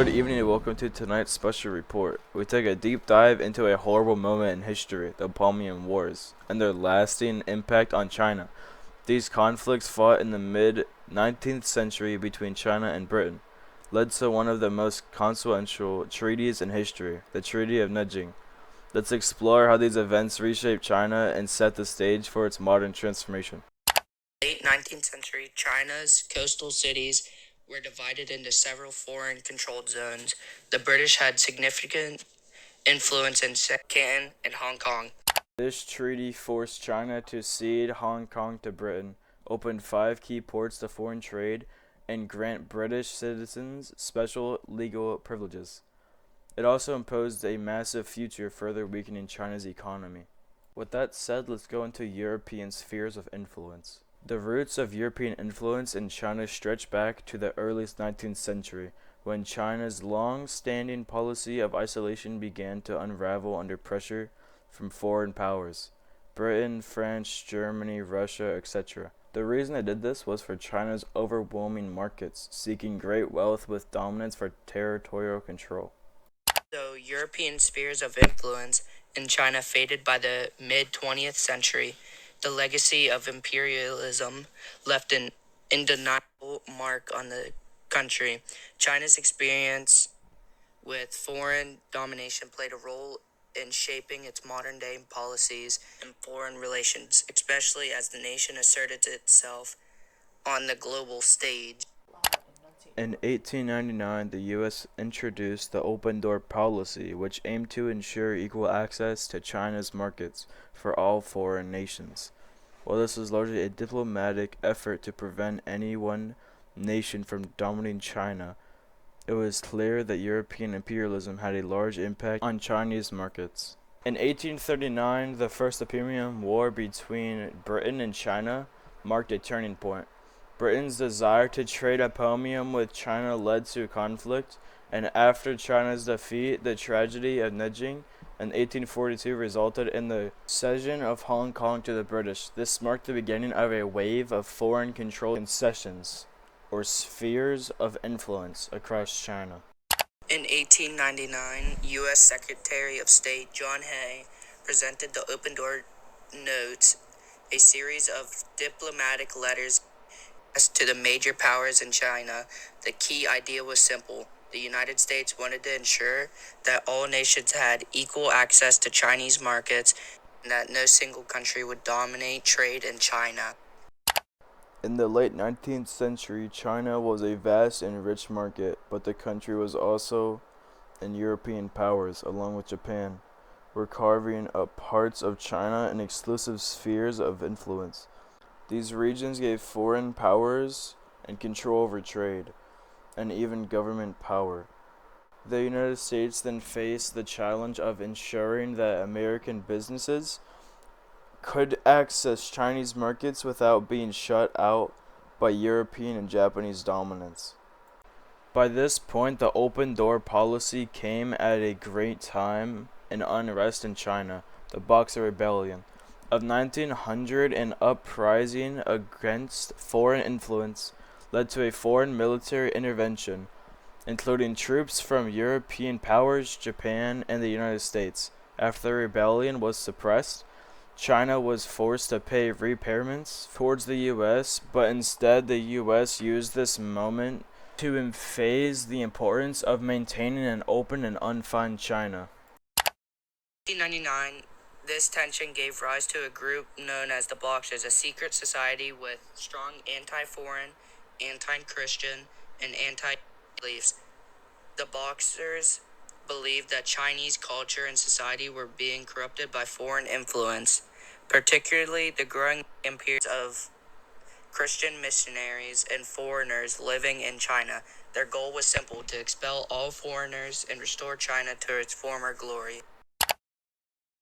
Good evening and welcome to tonight's special report. We take a deep dive into a horrible moment in history, the Opium Wars, and their lasting impact on China. These conflicts, fought in the mid-19th century between China and Britain, led to one of the most consequential treaties in history, the Treaty of Nanjing. Let's explore how these events reshaped China and set the stage for its modern transformation. Late 19th century, China's coastal cities were divided into several foreign controlled zones. The British had significant influence in Canton and Hong Kong. This treaty forced China to cede Hong Kong to Britain, opened 5 key ports to foreign trade, and grant British citizens special legal privileges. It also imposed a massive future, further weakening China's economy. With that said, let's go into European spheres of influence. The roots of European influence in China stretch back to the early 19th century, when China's long-standing policy of isolation began to unravel under pressure from foreign powers, Britain, France, Germany, Russia, etc. The reason they did this was for China's overwhelming markets, seeking great wealth with dominance for territorial control. Though European spheres of influence in China faded by the mid-20th century, the legacy of imperialism left an undeniable mark on the country. China's experience with foreign domination played a role in shaping its modern day policies and foreign relations, especially as the nation asserted itself on the global stage. In 1899, the U.S. introduced the Open Door policy, which aimed to ensure equal access to China's markets for all foreign nations. While this was largely a diplomatic effort to prevent any one nation from dominating China, it was clear that European imperialism had a large impact on Chinese markets. In 1839, the First Opium War between Britain and China marked a turning point. Britain's desire to trade opium with China led to conflict, and after China's defeat, the tragedy of Nanjing in 1842 resulted in the cession of Hong Kong to the British. This marked the beginning of a wave of foreign control concessions, or spheres of influence, across China. In 1899, U.S. Secretary of State John Hay presented the Open Door Notes, a series of diplomatic letters to the major powers in China. The key idea was simple. The United States wanted to ensure that all nations had equal access to Chinese markets and that no single country would dominate trade in China. In the late 19th century, China was a vast and rich market, but the country was also and European powers, along with Japan, were carving up parts of China in exclusive spheres of influence. These regions gave foreign powers and control over trade, and even government power. The United States then faced the challenge of ensuring that American businesses could access Chinese markets without being shut out by European and Japanese dominance. By this point, the open door policy came at a great time in unrest in China, the Boxer Rebellion of 1900, an uprising against foreign influence led to a foreign military intervention, including troops from European powers, Japan, and the United States. After the rebellion was suppressed, China was forced to pay repayments towards the U.S., but instead the U.S. used this moment to emphasize the importance of maintaining an open and unfun China. In 1899, this tension gave rise to a group known as the Boxers, a secret society with strong anti-foreign, anti-Christian, and anti-beliefs. The Boxers believed that Chinese culture and society were being corrupted by foreign influence, particularly the growing imperialism of Christian missionaries and foreigners living in China. Their goal was simple: to expel all foreigners and restore China to its former glory.